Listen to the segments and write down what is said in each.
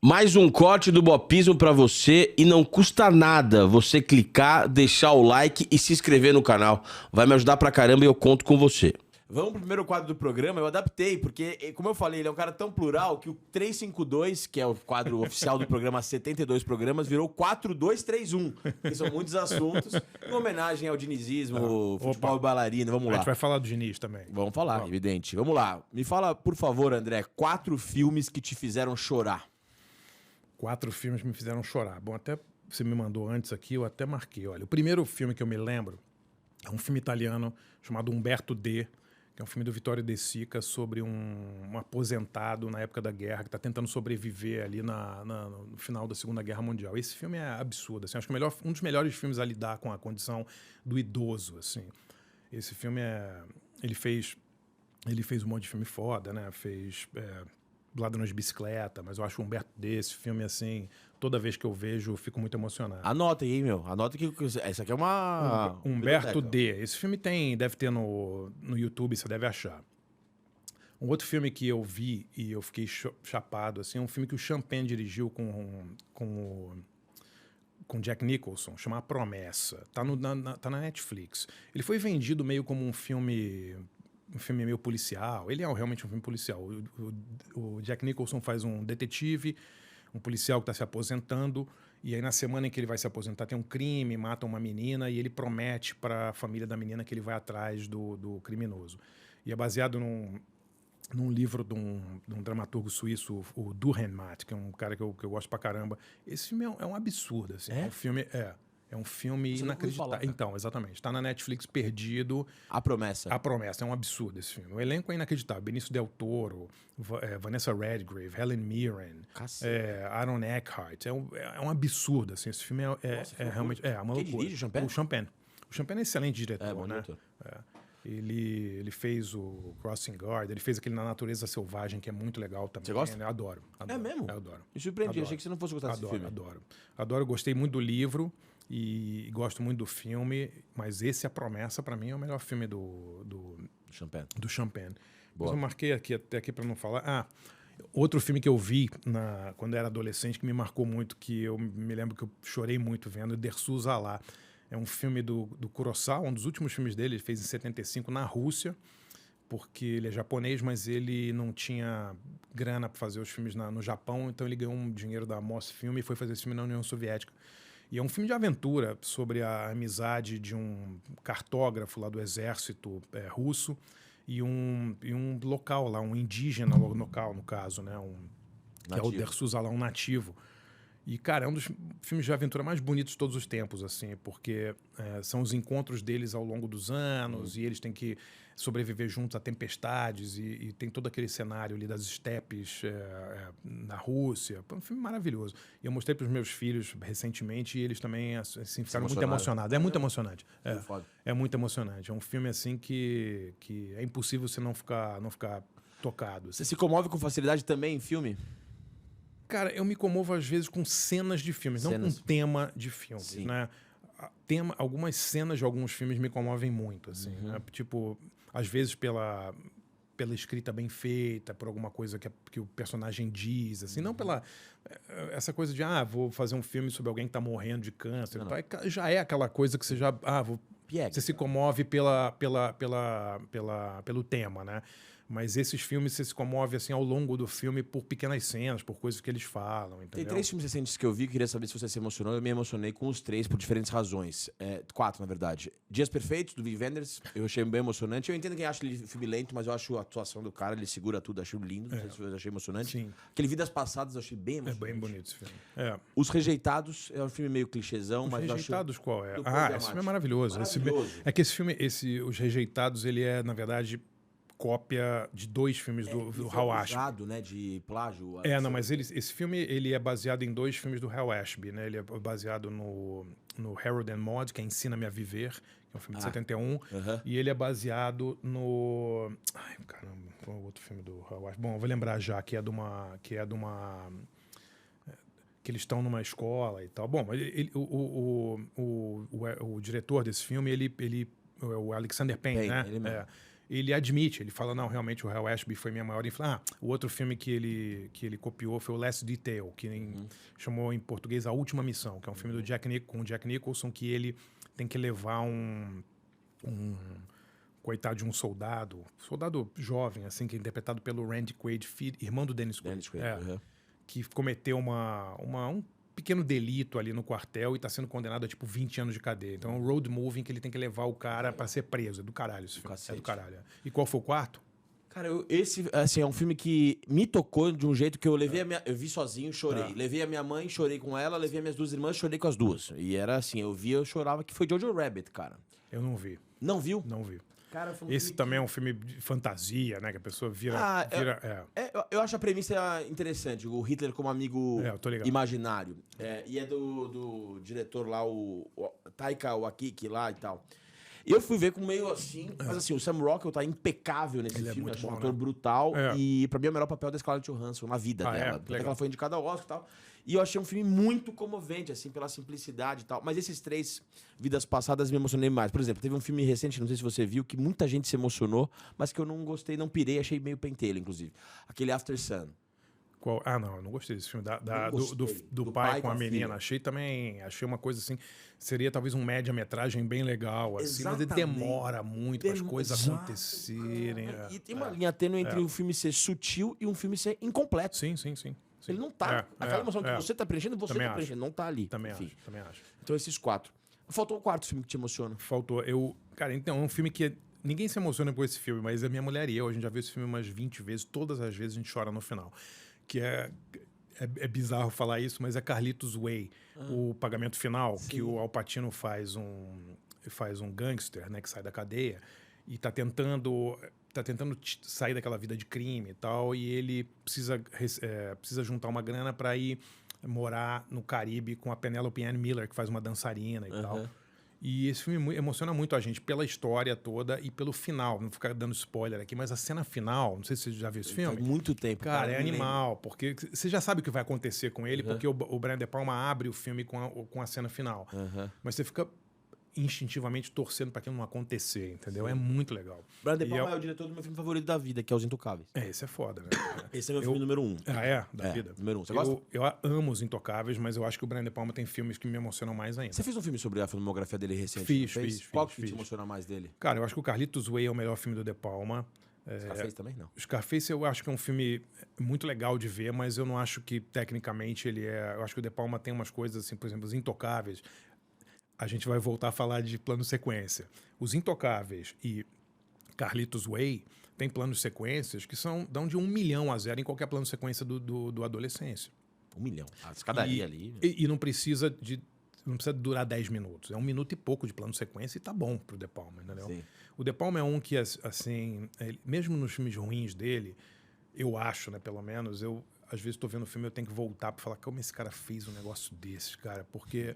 Mais um corte do Bopismo pra você e não custa nada você clicar, deixar o like e se inscrever no canal. Vai me ajudar pra caramba e eu conto com você. Vamos pro primeiro quadro do programa. Eu adaptei, porque, como eu falei, ele é um cara tão plural que o 352, que é o quadro oficial do programa, 72 programas, virou 4231, que são muitos assuntos, em homenagem ao dinizismo, futebol e bailarina. Vamos A lá. gente vai falar do Diniz também. Vamos falar, evidente. Vamos lá. Me fala, por favor, André, 4 filmes que te fizeram chorar. 4 filmes me fizeram chorar. Bom, até você me mandou antes aqui, eu até marquei. Olha, o primeiro filme que eu me lembro é um filme italiano chamado Umberto D., que é um filme do Vittorio De Sica sobre um aposentado na época da guerra que está tentando sobreviver ali no final da Segunda Guerra Mundial. Esse filme é absurdo. Assim, acho que um dos melhores filmes a lidar com a condição do idoso. Assim. Esse filme ele fez um monte de filme foda, né? Fez Ladrões de Bicicleta, mas eu acho o Humberto desse filme, assim, toda vez que eu vejo, eu fico muito emocionado. Anota aí, meu. Anota que essa aqui é uma... Humberto D. Esse filme deve ter no YouTube, você deve achar. Um outro filme que eu vi e eu fiquei chapado, assim, é um filme que o Sean Penn dirigiu com Jack Nicholson, chama A Promessa. Tá na Netflix. Ele foi vendido meio como um filme meio policial. Ele é realmente um filme policial. O Jack Nicholson faz um detetive, um policial que está se aposentando, e aí na semana em que ele vai se aposentar tem um crime, matam uma menina, e ele promete para a família da menina que ele vai atrás do criminoso. E é baseado num livro de um dramaturgo suíço, o Dürrenmatt, que é um cara que eu gosto pra caramba. Esse filme é um absurdo. Assim. É um filme inacreditável. Então, exatamente. Está na Netflix perdido. A Promessa. A Promessa. É um absurdo esse filme. O elenco é inacreditável. Benício Del Toro, Vanessa Redgrave, Helen Mirren, Aaron Eckhart. É um absurdo. Assim. Esse filme realmente... É uma loucura. Quem dirige o Sean Penn? O Sean Penn. O Sean Penn é excelente diretor, né? Diretor. Ele fez o Crossing Guard, ele fez aquele Na Natureza Selvagem, que é muito legal também. Você gosta? Eu adoro. É mesmo? Eu adoro. Me surpreendi, achei que você não fosse gostar desse filme. Adoro, gostei muito do livro e gosto muito do filme, mas esse, A Promessa, pra mim, é o melhor filme do Sean Penn. Do Sean Penn. Boa. Mas eu marquei até aqui pra não falar. Outro filme que eu vi quando eu era adolescente, que me marcou muito, que eu me lembro que eu chorei muito vendo, Dersu Zala. É um filme do Kurosawa, um dos últimos filmes dele, ele fez em 75 na Rússia, porque ele é japonês, mas ele não tinha grana para fazer os filmes no Japão, então ele ganhou um dinheiro da Mosfilm e foi fazer esse filme na União Soviética. E é um filme de aventura sobre a amizade de um cartógrafo lá do exército russo e um local lá, um indígena local, no caso, né? Que é o Dersu Zala, um nativo. E, cara, é um dos filmes de aventura mais bonitos de todos os tempos, assim, porque são os encontros deles ao longo dos anos e eles têm que sobreviver juntos a tempestades e tem todo aquele cenário ali das estepes na Rússia. É um filme maravilhoso. E eu mostrei para os meus filhos recentemente e eles também assim, ficaram muito emocionados. É muito emocionante. É muito emocionante. É um filme, assim, que é impossível você não ficar tocado. Assim. Você se comove com facilidade também em filme? Cara, eu me comovo às vezes com cenas de filmes, não com tema de filmes, Sim. né? Algumas cenas de alguns filmes me comovem muito, assim, né? Tipo, às vezes pela escrita bem feita, por alguma coisa que o personagem diz, assim, não pela essa coisa de vou fazer um filme sobre alguém que tá morrendo de câncer, já é aquela coisa que você já você se comove pelo tema, né? Mas esses filmes você se comove assim ao longo do filme por pequenas cenas, por coisas que eles falam, entendeu? Tem 3 filmes recentes que eu vi, queria saber se você se emocionou. Eu me emocionei com os 3 por diferentes razões. 4, na verdade. Dias Perfeitos, do Wim Wenders, eu achei bem emocionante. Eu entendo quem acha ele filme lento, mas eu acho a atuação do cara, ele segura tudo, achei lindo, eu achei emocionante. Sim. Aquele Vidas Passadas eu achei bem emocionante. É bem bonito esse filme. Os Rejeitados é um filme meio clichêzão, mas Rejeitados eu acho... qual é? Do Paul Esse filme é maravilhoso. Maravilhoso. É que esse filme, Os Rejeitados, ele é, na verdade, cópia de 2 filmes do Hal Ashby. Né, de plágio. Não, mas esse filme ele é baseado em 2 filmes do Hal Ashby, né? Ele é baseado no Harold and Maude, que é Ensina-me a Viver, que é um filme de 71, e ele é baseado no... Ai, caramba, qual é o outro filme do Hal Ashby? Bom, eu vou lembrar já, que eles estão numa escola e tal. Bom, o diretor desse filme, ele é o Alexander Payne, né? Ele mesmo. ele admite, ele fala, não, realmente o Hal Ashby foi minha maior influência. O outro filme que ele copiou foi o Last Detail, que chamou em português A Última Missão, que é um filme com o Jack Nicholson, que ele tem que levar um coitado de um soldado jovem, assim, que é interpretado pelo Randy Quaid, irmão do Dennis Quaid. Que cometeu um pequeno delito ali no quartel e está sendo condenado a, tipo, 20 anos de cadeia. Então, é um road moving que ele tem que levar o cara para ser preso. É do caralho esse filme. É do caralho. E qual foi o quarto? Cara, esse assim, é um filme que me tocou de um jeito que eu levei eu vi sozinho, chorei. Levei a minha mãe, chorei com ela. Levei as minhas 2 irmãs, chorei com as 2. E era assim, eu chorava, que foi Jojo Rabbit, cara. Eu não vi. Não viu? Não vi. Cara, foi esse também é um filme de fantasia, né? Que a pessoa vira... Eu acho a premissa interessante. O Hitler como amigo imaginário. E é do diretor lá, o Taika Waititi lá e tal. Eu fui ver com meio assim... Mas assim, o Sam Rockwell tá impecável nesse filme. Acho um ator brutal. E pra mim é o melhor papel da Scarlett Johansson na vida dela. Até que ela foi indicada ao Oscar e tal. E eu achei um filme muito comovente, assim, pela simplicidade e tal. Mas esses 3 vidas passadas me emocionei mais. Por exemplo, teve um filme recente, não sei se você viu, que muita gente se emocionou, mas que eu não gostei, não pirei, achei meio pentelho, inclusive. Aquele After Sun. Qual? Não, eu não gostei desse filme. Do pai com a menina. Achei uma coisa assim. Seria talvez um média-metragem bem legal, assim, mas ele demora muito para as coisas acontecerem. E tem uma linha tênue entre o filme ser sutil e um filme ser incompleto. Sim. Ele não tá. Aquela emoção que você tá preenchendo, preenchendo. Não tá ali. Também acho. Então, esses 4. Faltou o 4º filme que te emociona. Faltou. Cara, então, é um filme que ninguém se emociona por esse filme, mas a minha mulher e eu, a gente já viu esse filme umas 20 vezes. Todas as vezes a gente chora no final. Que é bizarro falar isso, mas é Carlitos Way. O Pagamento Final, que o Al Pacino faz um gangster, né, que sai da cadeia e tá tentando sair daquela vida de crime e tal, e ele precisa juntar uma grana para ir morar no Caribe com a Penelope Ann Miller, que faz uma dançarina e tal. E esse filme emociona muito a gente pela história toda e pelo final. Não vou ficar dando spoiler aqui, mas a cena final, não sei se você já viu esse filme. Faz muito tempo. Cara, é animal, porque você já sabe o que vai acontecer com ele, porque o Brian De Palma abre o filme com a cena final. Mas você fica instintivamente torcendo para aquilo não acontecer, entendeu? É muito legal. Brian De Palma é o diretor do meu filme favorito da vida, que é Os Intocáveis. Esse é foda, né? Esse é meu filme número 1. Da vida. Número 1. Você gosta? Eu amo Os Intocáveis, mas eu acho que o Brian De Palma tem filmes que me emocionam mais ainda. Você fez um filme sobre a filmografia dele recente? Fiz. Qual que te emociona mais dele? Cara, eu acho que o Carlitos Way é o melhor filme do De Palma. Scarface também não. Scarface eu acho que é um filme muito legal de ver, mas eu não acho que tecnicamente ele é... Eu acho que o De Palma tem umas coisas assim, por exemplo, Os Intocáveis. A gente vai voltar a falar de plano sequência. Os Intocáveis e Carlitos Way tem planos sequências que dão de 1 milhão a 0 em qualquer plano sequência do Adolescência. 1 milhão. A escadaria ali. E não precisa durar 10 minutos. É 1 minuto e pouco de plano sequência e tá bom pro De Palma, entendeu? Sim. O De Palma é um que, assim, mesmo nos filmes ruins dele, eu acho, né, pelo menos, às vezes tô vendo o filme, eu tenho que voltar pra falar como esse cara fez um negócio desses, cara, porque...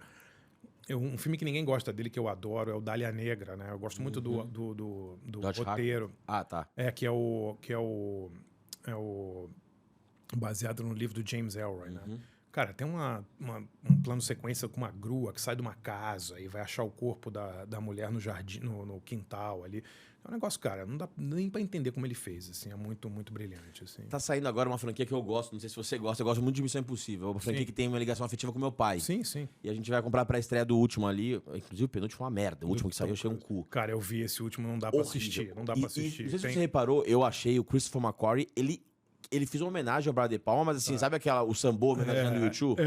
Um filme que ninguém gosta dele, que eu adoro, é o Dália Negra, né? Eu gosto muito do roteiro. Tá. Que é o baseado no livro do James Ellroy, né? Cara, tem um plano sequência com uma grua que sai de uma casa e vai achar o corpo da mulher no jardim, no quintal ali. É um negócio, cara, não dá nem pra entender como ele fez, assim, é muito, muito brilhante, assim. Tá saindo agora uma franquia que eu gosto, não sei se você gosta, eu gosto muito de Missão Impossível, uma franquia que tem uma ligação afetiva com meu pai. Sim. E a gente vai comprar pra estreia do último ali, inclusive o penúltimo foi uma merda, o último que saiu eu achei um cu. Cara, eu vi esse último, não dá pra assistir, não dá pra assistir. Não sei se você reparou, eu achei o Christopher McQuarrie, ele fez uma homenagem ao Brian De Palma, mas assim, sabe o Sambo homenageando o YouTube?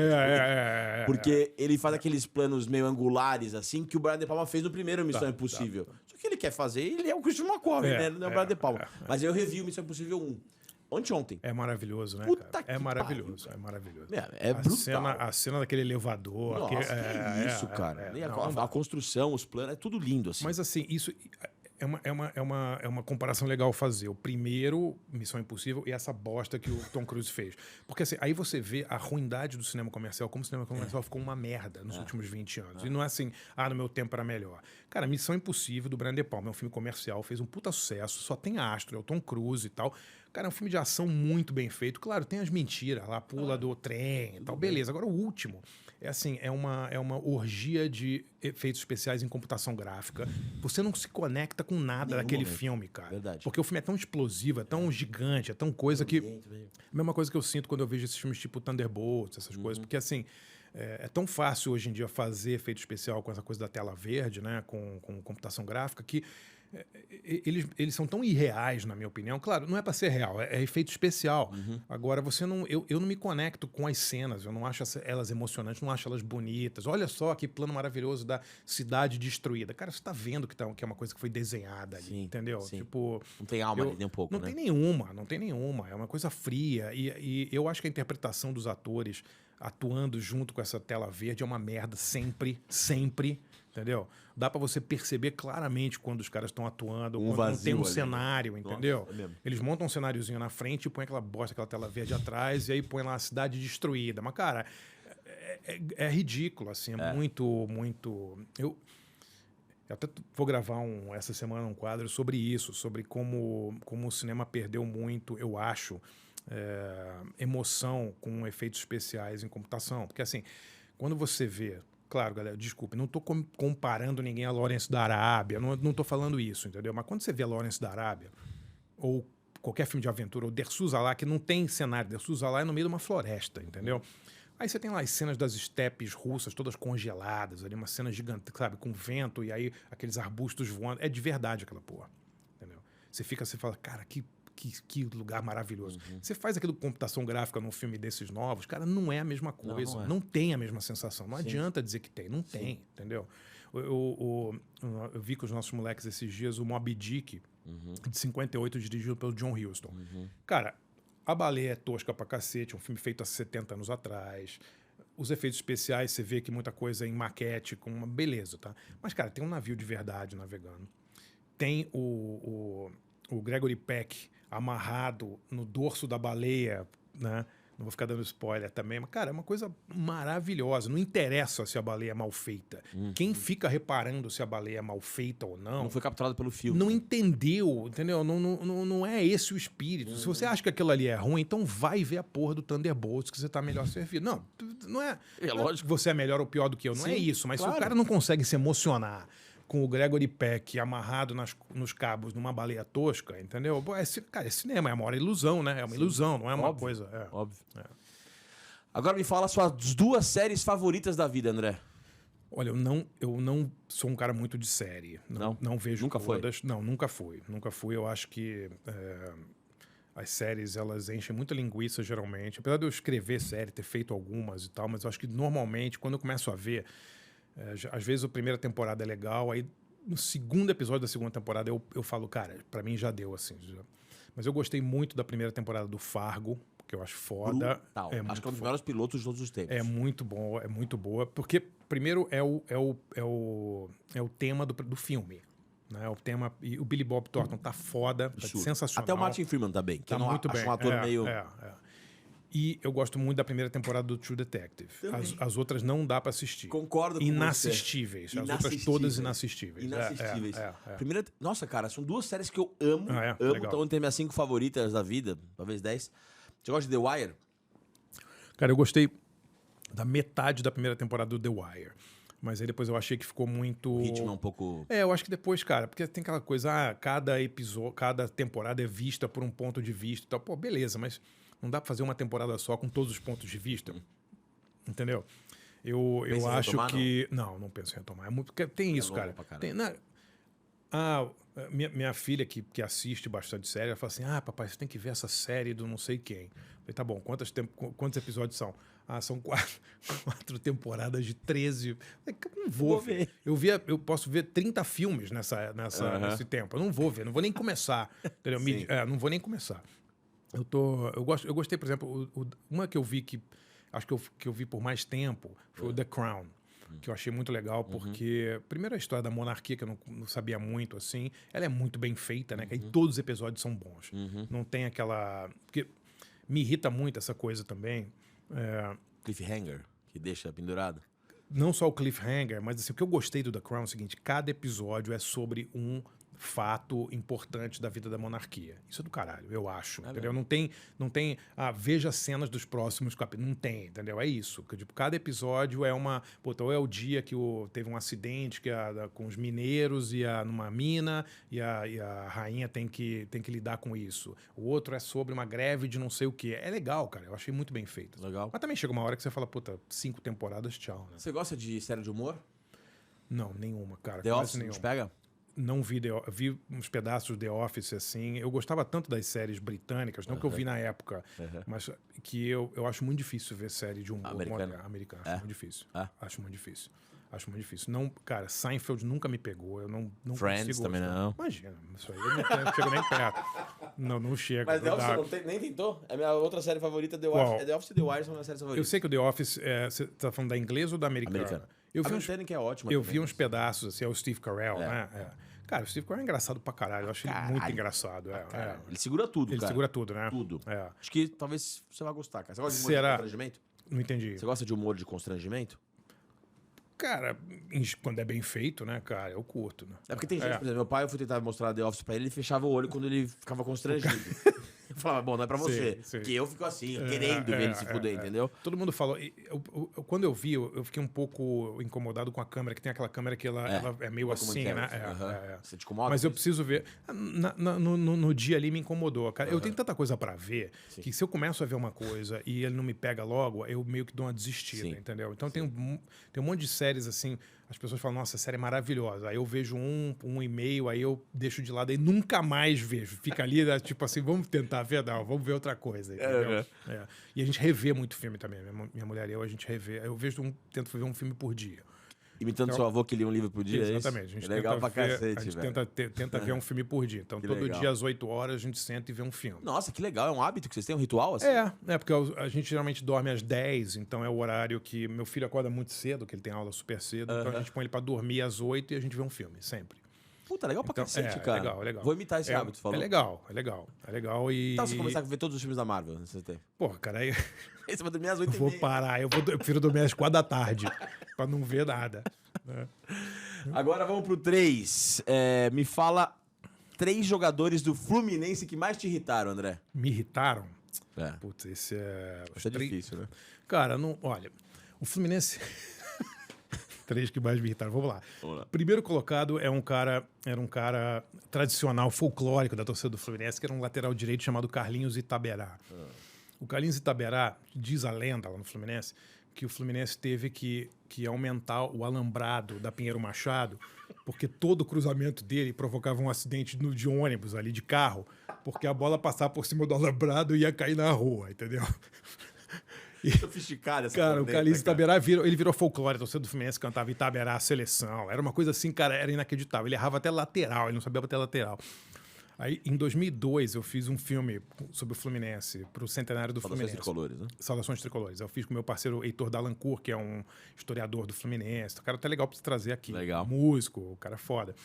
Porque ele faz aqueles planos meio angulares, assim, que o Brian De Palma fez no primeiro Missão Impossível. Só que ele quer fazer, ele é o Christopher McQuarrie, né? Ele não é o Brian De Palma. Mas eu revi o Missão Impossível 1. Ontem. É maravilhoso, né, Puta cara? que É maravilhoso, pariu, é maravilhoso. É brutal. A cena daquele elevador. Nossa, que isso, cara. A construção, os planos, é tudo lindo, assim. Mas assim, isso... É uma comparação legal fazer. O primeiro, Missão Impossível, e essa bosta que o Tom Cruise fez. Porque assim, aí você vê a ruindade do cinema comercial, como o cinema comercial ficou uma merda nos últimos 20 anos. E não é assim, no meu tempo era melhor. Cara, Missão Impossível, do Brian De Palma, é um filme comercial, fez um puta sucesso, só tem astro, é o Tom Cruise e tal. Cara, é um filme de ação muito bem feito. Claro, tem as mentiras lá, pula do trem e tal, beleza. Agora, o último é assim, é uma orgia de efeitos especiais em computação gráfica. Você não se conecta com nada daquele filme, cara. Verdade. Porque o filme é tão explosivo, é tão gigante, é tão coisa que... A mesma coisa que eu sinto quando eu vejo esses filmes tipo Thunderbolts, essas coisas. Porque, assim, é tão fácil hoje em dia fazer efeito especial com essa coisa da tela verde, né? Com computação gráfica, que eles são tão irreais, na minha opinião. Claro, não é para ser real, é efeito especial. Agora, eu não me conecto com as cenas, eu não acho elas emocionantes, não acho elas bonitas. Olha só que plano maravilhoso da cidade destruída. Cara, você tá vendo que é uma coisa que foi desenhada ali, entendeu? Sim. Tipo, não tem alma ali nem um pouco, não né? tem nenhuma. É uma coisa fria. E eu acho que a interpretação dos atores atuando junto com essa tela verde é uma merda sempre, entendeu? Dá pra você perceber claramente quando os caras estão atuando, quando não tem um ali, cenário, né? entendeu? Nossa, é mesmo. Eles montam um cenáriozinho na frente e põem aquela bosta, aquela tela verde atrás, e aí põe lá a cidade destruída. Mas, cara, é ridículo, assim, é muito... Eu até vou gravar essa semana um quadro sobre isso, sobre como o cinema perdeu muito, eu acho, emoção com efeitos especiais em computação. Porque, assim, quando você vê... Claro, galera, desculpe, não estou comparando ninguém a Lawrence da Arábia, não estou falando isso, entendeu? Mas quando você vê Lawrence da Arábia, ou qualquer filme de aventura, ou Dersu-Zala, que não tem cenário, Dersu-Zala é no meio de uma floresta, entendeu? Aí você tem lá as cenas das estepes russas, todas congeladas, ali, uma cena gigante, sabe, com vento, e aí aqueles arbustos voando. É de verdade aquela porra, entendeu? Você fala, cara, que lugar maravilhoso. Você faz aquilo com computação gráfica num filme desses novos, cara, não é a mesma coisa. Não tem a mesma sensação. Não adianta dizer que tem. Não tem, entendeu? Eu vi com os nossos moleques esses dias o Moby Dick, de 58, dirigido pelo John Huston. Cara, a baleia é tosca pra cacete, um filme feito há 70 anos atrás. Os efeitos especiais, você vê que muita coisa em maquete, com uma beleza, tá? Mas, cara, tem um navio de verdade navegando. Tem o Gregory Peck amarrado no dorso da baleia, né? Não vou ficar dando spoiler também, mas, cara, é uma coisa maravilhosa. Não interessa se a baleia é mal feita. Quem fica reparando se a baleia é mal feita ou não... Não foi capturado pelo filme. Não entendeu, entendeu? Não é esse o espírito. Se você acha que aquilo ali é ruim, então vai ver a porra do Thunderbolts que você tá melhor servido. Não é... É lógico. Você é melhor ou pior do que eu. Não é isso. Mas claro. se o cara não consegue se emocionar com o Gregory Peck amarrado nos cabos numa baleia tosca, entendeu? Pô, cara, é cinema, é uma hora ilusão, né? É uma ilusão, não é uma coisa... Óbvio. Agora me fala suas 2 séries favoritas da vida, André. Olha, eu não sou um cara muito de série. Não vejo Nunca todas. Não, nunca fui. Eu acho que as séries, elas enchem muita linguiça, geralmente. Apesar de eu escrever série, ter feito algumas e tal, mas eu acho que, normalmente, quando eu começo a ver... às vezes a primeira temporada é legal, aí no segundo episódio da segunda temporada eu falo, cara, pra mim já deu, assim. Mas eu gostei muito da primeira temporada do Fargo, que eu acho foda. Brutal. Acho que é um dos melhores pilotos de todos os tempos. É muito bom, é muito boa, porque primeiro é o tema do filme. Né? O tema, e o Billy Bob Thornton tá foda, tá sensacional. Até o Martin Freeman tá bem, que tá eu não muito acho bem. um ator meio... E eu gosto muito da primeira temporada do True Detective. As outras não dá pra assistir. Concordo com Inassistíveis. você. As outras todas inassistíveis. Inassistíveis. Primeira... Nossa, cara, são 2 séries que eu amo. Estão entre minhas 5 favoritas da vida, talvez 10. Você gosta de The Wire? Cara, eu gostei da metade da primeira temporada do The Wire. Mas aí depois eu achei que ficou muito... O ritmo é um pouco... eu acho que depois, cara, porque tem aquela coisa, cada episódio, cada temporada é vista por um ponto de vista e tal. Pô, beleza, mas não dá pra fazer uma temporada só com todos os pontos de vista. Entendeu? Eu acho retomar, que... Não penso em retomar. É muito... Porque tem isso, cara. Minha filha, que assiste bastante série, ela fala assim, papai, você tem que ver essa série do não sei quem. Eu falei, tá bom, quantos episódios são? São 4 temporadas de 13. Eu falei, não vou ver. Eu posso ver 30 filmes nesse tempo. Eu não vou ver, não vou nem começar. Entendeu? Não vou nem começar. Eu gostei, por exemplo, uma que eu vi acho que eu vi por mais tempo foi o The Crown, que eu achei muito legal, porque primeiro a história da monarquia, que eu não sabia muito, assim, ela é muito bem feita, né? Que aí todos os episódios são bons. Não tem aquela... Porque me irrita muito essa coisa também. Cliffhanger, que deixa pendurado. Não só o cliffhanger, mas assim, o que eu gostei do The Crown é o seguinte, cada episódio é sobre um fato importante da vida da monarquia. Isso é do caralho, eu acho. Entendeu? Não tem veja cenas dos próximos capítulos. Não tem, entendeu? É isso. Tipo, cada episódio é uma... Ou é o dia que teve um acidente com os mineiros numa mina e a rainha tem que lidar com isso. O outro é sobre uma greve de não sei o quê. É legal, cara. Eu achei muito bem feito. Legal. Mas também chega uma hora que você fala, 5 temporadas, tchau. Né? Você gosta de série de humor? Não, nenhuma, cara. The Office não te pega? Não vi, vi uns pedaços de The Office, assim. Eu gostava tanto das séries britânicas, não que eu vi na época, mas que eu acho muito difícil ver série de humor americana. Acho muito difícil. Acho muito difícil. Acho muito difícil. Não, cara, Seinfeld nunca me pegou. Eu não Friends consigo também gostar. não. Imagina, isso aí eu não chego nem perto. Não chego. Mas The Office nem tentou? É a minha outra série favorita, The Office. The Office e The Wire são minhas séries favoritas. Eu sei que o The Office, você tá falando da inglesa ou da americana? Americana. Eu a britânica é ótima. Eu vi uns pedaços, assim, é o Steve Carell, né? Cara, o Steve Carell é engraçado pra caralho. Eu acho ele muito engraçado. Ele segura tudo, cara. Ele segura tudo, né? Tudo. Acho que talvez você vai gostar, cara. Você gosta de humor de constrangimento? Não entendi. Você gosta de humor de constrangimento? Cara, quando é bem feito, né, cara, eu curto, né? É porque tem gente, por exemplo, meu pai, eu fui tentar mostrar The Office pra ele fechava o olho quando ele ficava constrangido. Eu falava, bom, não é pra você. Sim. Porque eu fico assim, querendo ver ele se fuder, entendeu? Todo mundo falou. Quando eu vi, eu fiquei um pouco incomodado com a câmera, que tem aquela câmera que ela é meio assim, né? Você te incomoda? Mas eu preciso ver. No dia ali me incomodou, cara. Eu tenho tanta coisa pra ver que se eu começo a ver uma coisa e ele não me pega logo, eu meio que dou uma desistida, entendeu? Então tem um monte de séries assim. As pessoas falam, nossa, a série é maravilhosa. Aí eu vejo um e-mail, aí eu deixo de lado e nunca mais vejo. Fica ali, tipo assim, vamos tentar ver, não, vamos ver outra coisa, entendeu? E a gente revê muito filme também. Minha mulher e eu, a gente revê. Eu tento ver um filme por dia. Imitando seu avô que lia um livro por dia, exatamente. É isso? Legal pra cacete, a gente tenta ver um filme por dia. Então, todo dia às 8 horas a gente senta e vê um filme. Nossa, que legal. É um hábito que vocês têm? Um ritual assim? Porque a gente geralmente dorme às 10, então é o horário que meu filho acorda muito cedo, que ele tem aula super cedo. Então a gente põe ele pra dormir às 8 e a gente vê um filme, sempre. Puta, legal pra cacete, cara. Legal. Vou imitar esse hábito, falou. É legal e... Então você começar a ver todos os filmes da Marvel nesse tempo? Porra, cara, aí... Você vai dormir às 8h30. Vou parar, eu prefiro dormir às 4 da tarde, pra não ver nada. Agora vamos pro 3. Me fala 3 jogadores do Fluminense que mais te irritaram, André. Me irritaram? É. Putz, esse é... Isso é difícil, né? Cara, olha, o Fluminense... 3 que mais me irritaram. Vamos lá. Primeiro colocado era um cara tradicional, folclórico da torcida do Fluminense, que era um lateral direito chamado Carlinhos Itaberá. O Carlinhos Itaberá, diz a lenda lá no Fluminense, que o Fluminense teve que aumentar o alambrado da Pinheiro Machado, porque todo o cruzamento dele provocava um acidente de ônibus ali, de carro, porque a bola passava por cima do alambrado e ia cair na rua, entendeu? Sofisticado essa cara, o Carlinhos Itaberá virou folclore, a torcida do Fluminense cantava Itaberá, seleção. Era uma coisa assim, cara, era inacreditável. Ele errava até lateral, ele não sabia bater lateral. Aí, em 2002, eu fiz um filme sobre o Fluminense, pro centenário do Fluminense. Saudações Tricolores, né? Saudações Tricolores. Eu fiz com meu parceiro Heitor Dalancourt, que é um historiador do Fluminense. O cara até legal pra você trazer aqui. Legal. Músico, o cara é foda.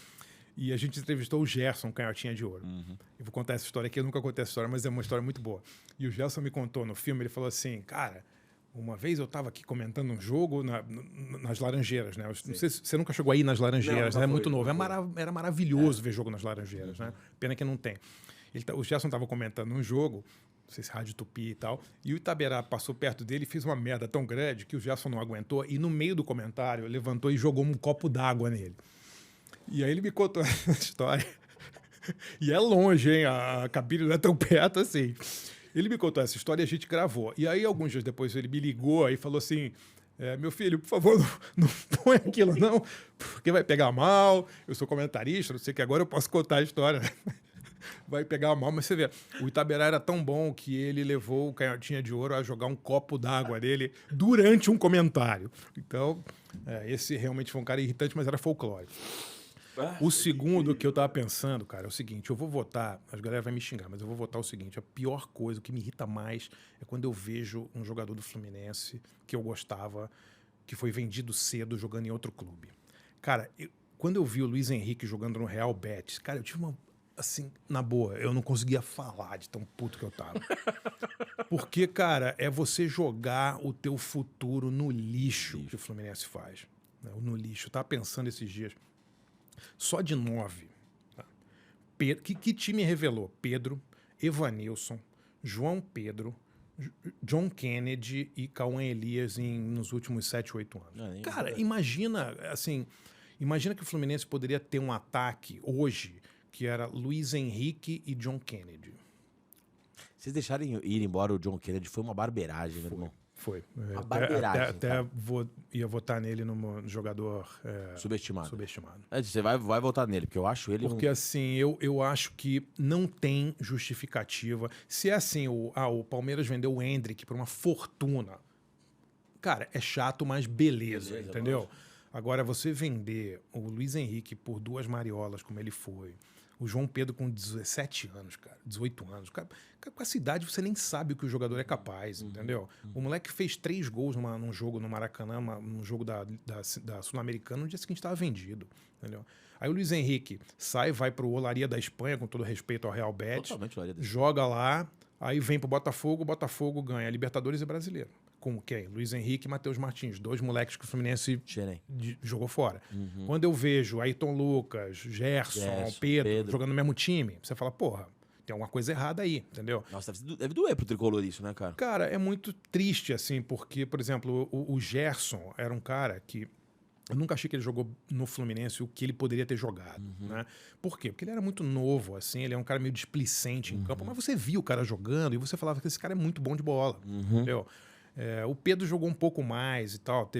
E a gente entrevistou o Gerson, Canhotinha de Ouro. Eu vou contar essa história aqui, eu nunca contei essa história, mas é uma história muito boa. E o Gerson me contou no filme, ele falou assim, cara, uma vez eu estava aqui comentando um jogo nas Laranjeiras, né? Não sei se você nunca chegou aí nas Laranjeiras, né? É muito novo. Era maravilhoso ver jogo nas Laranjeiras, né? Pena que não tem. O Gerson estava comentando um jogo, não sei se Rádio Tupi e tal, e o Itaberá passou perto dele e fez uma merda tão grande que o Gerson não aguentou e no meio do comentário levantou e jogou um copo d'água nele. E aí ele me contou essa história. E é longe, hein? A cabine não é tão perto assim. Ele me contou essa história e a gente gravou. E aí, alguns dias depois, ele me ligou e falou assim, meu filho, por favor, não põe aquilo não, porque vai pegar mal, eu sou comentarista, não sei o que, agora eu posso contar a história. Vai pegar mal, mas você vê, o Itaberá era tão bom que ele levou o Canhotinha de Ouro a jogar um copo d'água dele durante um comentário. Então, esse realmente foi um cara irritante, mas era folclórico. O segundo que eu tava pensando, cara, é o seguinte, eu vou votar, as galera vai me xingar, mas eu vou votar o seguinte, a pior coisa, o que me irrita mais é quando eu vejo um jogador do Fluminense que eu gostava, que foi vendido cedo jogando em outro clube. Cara, quando eu vi o Luiz Henrique jogando no Real Betis, cara, eu tive uma, assim, na boa, eu não conseguia falar de tão puto que eu tava. Porque, cara, é você jogar o teu futuro no lixo que o Fluminense faz. Né? No lixo. Eu tava pensando esses dias, só de 9. Que time revelou? Pedro, Evanilson, João Pedro, John Kennedy e Cauã Elias nos últimos 7, 8 anos. Cara, imagina que o Fluminense poderia ter um ataque hoje que era Luiz Henrique e John Kennedy. Vocês deixarem ir embora o John Kennedy foi uma barbeiragem, meu irmão. Foi. Uma barbeiragem. Até ia votar nele no jogador subestimado. Você vai votar nele, porque eu acho ele... Porque assim, eu acho que não tem justificativa. Se é assim, o Palmeiras vendeu o Endrick por uma fortuna. Cara, é chato, mas beleza entendeu? Agora, você vender o Luiz Henrique por 2 mariolas, como ele foi... O João Pedro com 17 anos, cara, 18 anos. Cara, com essa idade você nem sabe o que o jogador é capaz, entendeu? O moleque fez 3 gols num jogo no Maracanã, num jogo da Sul-Americana, no dia seguinte estava vendido, entendeu? Aí o Luiz Henrique vai pro Olaria da Espanha, com todo respeito ao Real Betis, joga lá, aí vem pro Botafogo, o Botafogo ganha Libertadores e Brasileiro. Com quem? Luiz Henrique e Matheus Martins, 2 moleques que o Fluminense jogou fora. Quando eu vejo Ayrton Lucas, Gerson, Pedro jogando no mesmo time, você fala, porra, tem alguma coisa errada aí, entendeu? Nossa, deve doer pro tricolor isso, né, cara? Cara, é muito triste, assim, porque, por exemplo, o Gerson era um cara que eu nunca achei que ele jogou no Fluminense o que ele poderia ter jogado, né? Por quê? Porque ele era muito novo, assim, ele é um cara meio displicente em campo, mas você via o cara jogando e você falava que esse cara é muito bom de bola, entendeu? O Pedro jogou um pouco mais e tal,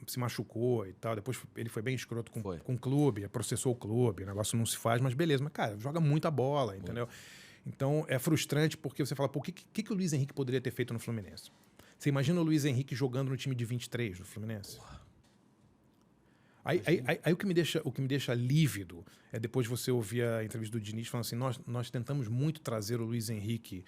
se machucou e tal, depois ele foi bem escroto com o clube, processou o clube, o negócio não se faz, mas beleza, mas cara, joga muita bola, entendeu? Então é frustrante porque você fala, pô, o que o Luiz Henrique poderia ter feito no Fluminense? Você imagina o Luiz Henrique jogando no time de 23 do Fluminense? Aí o que me deixa lívido é depois você ouvir a entrevista do Diniz falando assim, nós tentamos muito trazer o Luiz Henrique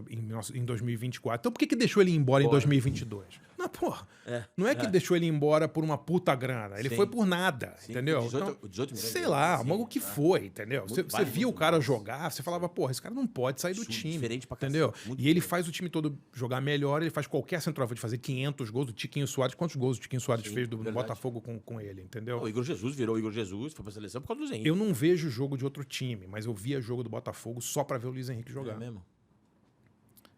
em 2024. Então por que deixou ele ir embora em 2022? Não, porra. Não é que deixou ele ir embora por uma puta grana. Ele foi por nada, entendeu? 18 sei lá, o que foi, entendeu? Você via o cara jogar, você falava, porra, esse cara não pode sair do time. Diferente pra entendeu? E ele faz o time todo jogar melhor, ele faz qualquer centroavante fazer 500 gols. O Tiquinho Soares, quantos gols o Tiquinho Soares fez do Botafogo com ele, entendeu? O Igor Jesus virou o Igor Jesus, foi pra seleção por causa do Luiz Henrique. Eu não vejo jogo de outro time, mas eu via jogo do Botafogo só pra ver o Luiz Henrique jogar. É mesmo?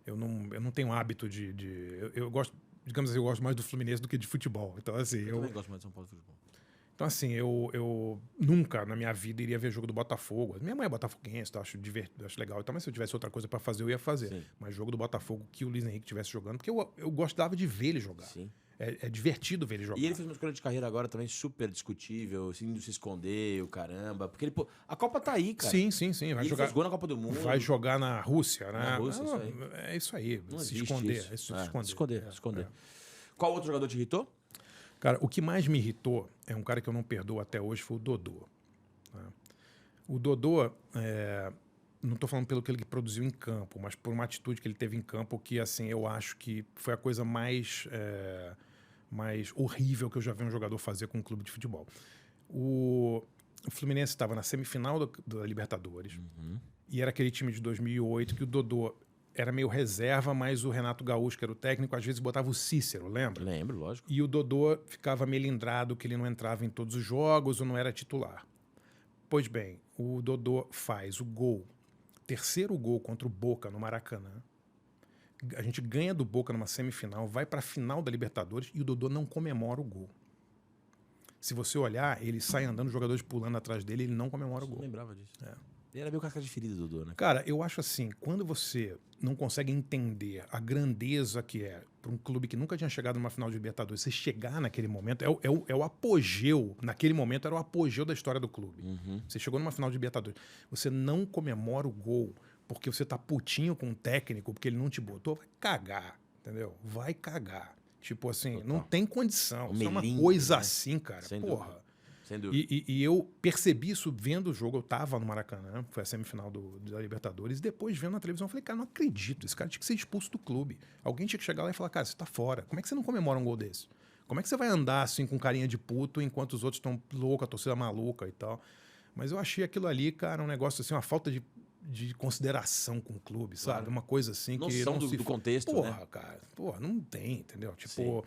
Eu não tenho hábito eu gosto, digamos assim, eu gosto mais do Fluminense do que de futebol. Então, assim, eu também gosto mais de São Paulo de futebol. Então, assim, eu nunca na minha vida iria ver jogo do Botafogo. Minha mãe é botafoguense, então acho legal. Então, mas se eu tivesse outra coisa pra fazer, eu ia fazer. Sim. Mas jogo do Botafogo que o Luiz Henrique estivesse jogando, porque eu gostava de ver ele jogar. Sim. É divertido ver ele jogar. E ele fez uma escolha de carreira agora também super discutível, assim, de se esconder, o caramba. Porque a Copa tá aí, cara. Sim. Vai jogar, ele fez gol na Copa do Mundo. Vai jogar na Rússia, né? Na Rússia, isso aí. É isso aí. Não se esconder. Se esconder. Qual outro jogador te irritou? Cara, o que mais me irritou é um cara que eu não perdoo até hoje, foi o Dodô. Né? O Dodô, não estou falando pelo que ele produziu em campo, mas por uma atitude que ele teve em campo que, assim, eu acho que foi a coisa mais horrível que eu já vi um jogador fazer com um clube de futebol. O Fluminense estava na semifinal da Libertadores e era aquele time de 2008 que o Dodô era meio reserva, mas o Renato Gaúcho, que era o técnico, às vezes botava o Cícero, lembra? Lembro, lógico. E o Dodô ficava melindrado que ele não entrava em todos os jogos ou não era titular. Pois bem, o Dodô faz o gol, terceiro gol contra o Boca no Maracanã. A gente ganha do Boca numa semifinal, vai para a final da Libertadores e o Dodô não comemora o gol. Se você olhar, ele sai andando, os jogadores pulando atrás dele, ele não comemora o gol. Eu lembrava disso. Ele era meio casca de ferida, Dodô, né? Cara, eu acho assim, quando você não consegue entender a grandeza que é para um clube que nunca tinha chegado numa final de Libertadores, você chegar naquele momento, é o apogeu, naquele momento era o apogeu da história do clube. Você chegou numa final de Libertadores, você não comemora o gol porque você tá putinho com o técnico, porque ele não te botou, vai cagar, entendeu? Vai cagar. Tipo assim, não tem condição. Isso é uma coisa assim, cara. Sem porra. Sem dúvida. E eu percebi isso vendo o jogo. Eu tava no Maracanã, foi a semifinal da Libertadores, e depois vendo na televisão, eu falei, cara, não acredito, esse cara tinha que ser expulso do clube. Alguém tinha que chegar lá e falar, cara, você tá fora. Como é que você não comemora um gol desse? Como é que você vai andar assim com carinha de puto enquanto os outros estão loucos, a torcida maluca e tal? Mas eu achei aquilo ali, cara, um negócio assim, uma falta de consideração com o clube, sabe? Uma coisa assim que noção do contexto, porra, né? cara, porra, não tem, entendeu? Tipo,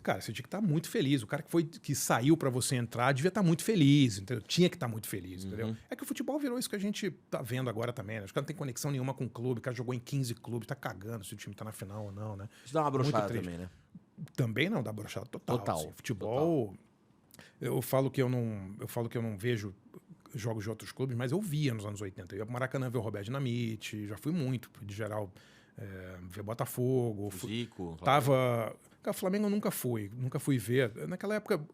Cara, você tinha que estar muito feliz. O cara que saiu pra você entrar devia estar muito feliz, entendeu? Tinha que estar muito feliz, entendeu? É que o futebol virou isso que a gente tá vendo agora também, né? Os caras não tem conexão nenhuma com o clube, o cara jogou em 15 clubes, tá cagando se o time tá na final ou não, né? Isso dá uma Muito brochada triste. também, né? Também não, dá brochada total. Total, Assim. Futebol, eu falo que eu não vejo jogos de outros clubes, mas eu via nos anos 80. Eu ia pro Maracanã ver o Roberto Dinamite, já fui muito, de geral, ver Botafogo. Zico. Tava... Cara, Flamengo eu nunca fui ver. Naquela época,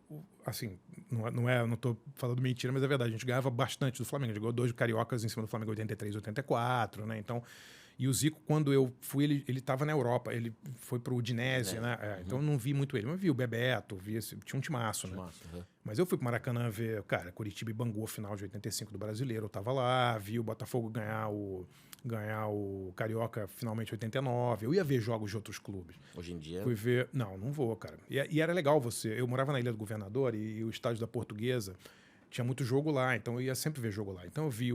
assim, não tô falando mentira, mas é verdade, a gente ganhava bastante do Flamengo. A gente ganhou 2 cariocas em cima do Flamengo, 83, 84, né? Então, e o Zico, quando eu fui, ele tava na Europa, ele foi pro Udinese, né? Então eu não vi muito ele, mas vi o Bebeto, tinha um timaço, né? Mas eu fui pro Maracanã ver, cara, Curitiba e Bangu, final de 85 do Brasileiro, eu tava lá, vi o Botafogo ganhar o Carioca finalmente 89. Eu ia ver jogos de outros clubes. Hoje em dia... Fui ver... Não vou, cara. E era legal você... Eu morava na Ilha do Governador e o estádio da Portuguesa tinha muito jogo lá, então eu ia sempre ver jogo lá. Então eu vi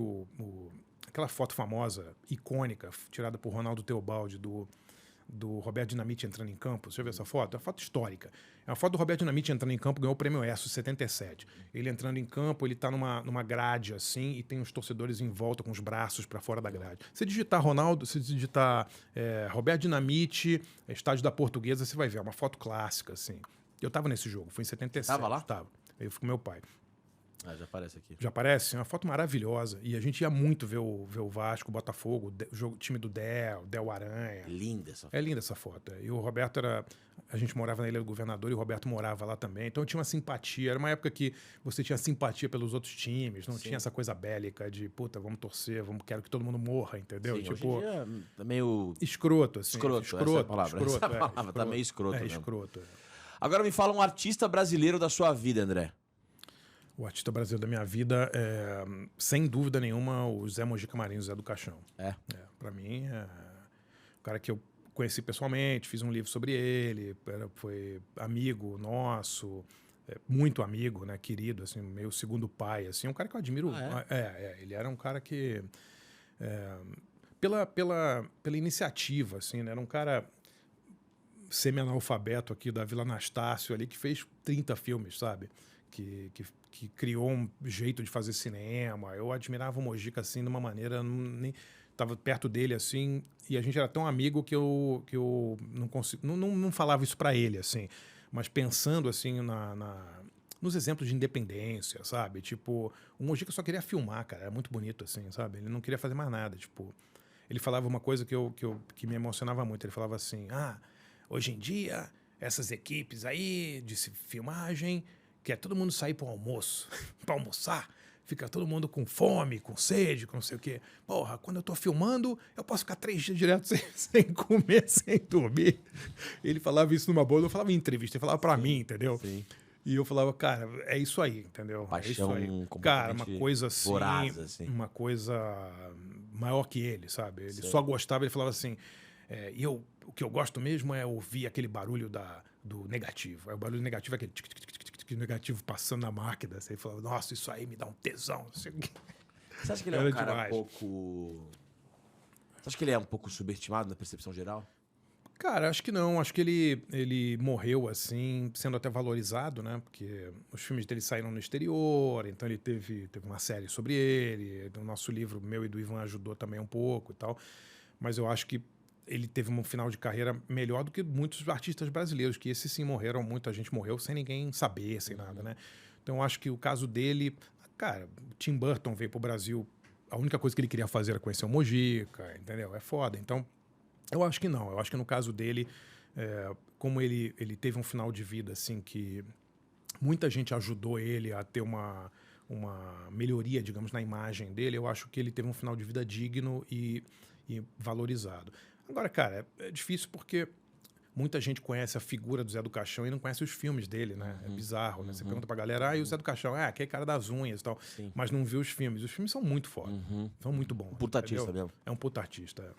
aquela foto famosa, icônica, tirada por Ronaldo Teobaldi, do Roberto Dinamite entrando em campo. Você já viu essa foto? É uma foto histórica. É uma foto do Roberto Dinamite entrando em campo, ganhou o prêmio ESSO 77. Ele entrando em campo, ele tá numa grade assim e tem os torcedores em volta com os braços para fora da grade. Se digitar Roberto Dinamite, estádio da Portuguesa, você vai ver. É uma foto clássica, assim. Eu tava nesse jogo, foi em 77. Tava lá? Tava. Eu fui com meu pai. Já aparece aqui. Já aparece? É uma foto maravilhosa. E a gente ia muito ver o Vasco, o Botafogo, o time do Del Aranha. Linda essa foto. É linda essa foto. E o Roberto a gente morava na Ilha do Governador e o Roberto morava lá também. Então eu tinha uma simpatia. Era uma época que você tinha simpatia pelos outros times. Não tinha essa coisa bélica de, puta, vamos torcer, quero que todo mundo morra, entendeu? Sim, tipo, hoje em dia tá meio... Escroto, assim. Escroto, essa é a palavra. Essa palavra tá meio escroto mesmo. Escroto. Agora me fala um artista brasileiro da sua vida, André. O artista brasileiro da minha vida é, sem dúvida nenhuma, o Zé Mojica Marinho, o Zé do Caixão. Pra mim, o cara que eu conheci pessoalmente, fiz um livro sobre ele, foi amigo nosso, muito amigo, né, querido, assim, meio segundo pai, assim, um cara que eu admiro. Ele era um cara que, pela iniciativa, assim, né, era um cara semi-analfabeto aqui da Vila Anastácio ali, que fez 30 filmes, sabe? Que criou um jeito de fazer cinema. Eu admirava o Mojica, assim, de uma maneira... Tava perto dele, assim, e a gente era tão amigo que eu não consigo... Não falava isso pra ele, assim. Mas pensando, assim, nos exemplos de independência, sabe? Tipo, o Mojica só queria filmar, cara. Era muito bonito, assim, sabe? Ele não queria fazer mais nada, tipo... Ele falava uma coisa que me emocionava muito. Ele falava assim, hoje em dia, essas equipes aí de filmagem... quer todo mundo sair para o almoço, para almoçar, fica todo mundo com fome, com sede, com não sei o quê. Porra, quando eu tô filmando, eu posso ficar 3 dias direto sem comer, sem dormir. Ele falava isso numa boa, não falava em entrevista, ele falava para mim, entendeu? Sim. E eu falava, cara, é isso aí, entendeu? Paixão é isso aí. Cara, uma coisa assim, voraz, assim, uma coisa maior que ele, sabe? Ele só gostava, ele falava assim, o que eu gosto mesmo é ouvir aquele barulho do negativo. Aí o barulho negativo é aquele negativo passando na máquina. Você falava, nossa, isso aí me dá um tesão. Você acha que ele é um cara um pouco... Você acha que ele é um pouco subestimado na percepção geral? Cara, acho que não. Acho que ele morreu, assim, sendo até valorizado, né? Porque os filmes dele saíram no exterior, então ele teve uma série sobre ele. O nosso livro, meu e do Ivan, ajudou também um pouco e tal. Mas eu acho que ele teve um final de carreira melhor do que muitos artistas brasileiros, que esses sim morreram, muita gente morreu sem ninguém saber, sem nada, né? Então eu acho que o caso dele... Cara, o Tim Burton veio pro Brasil, a única coisa que ele queria fazer era conhecer o Mojica, entendeu? É foda. Então, eu acho que não. Eu acho que no caso dele, como ele teve um final de vida, assim, que muita gente ajudou ele a ter uma melhoria, digamos, na imagem dele, eu acho que ele teve um final de vida digno e valorizado. Agora, cara, é difícil porque muita gente conhece a figura do Zé do Caixão e não conhece os filmes dele, né? É bizarro, né? Você pergunta pra galera, e o Zé do Caixão? Aquele cara das unhas e tal. Sim. Mas não viu os filmes. Os filmes são muito foda. São muito bons. Um puta artista mesmo. É um puta artista.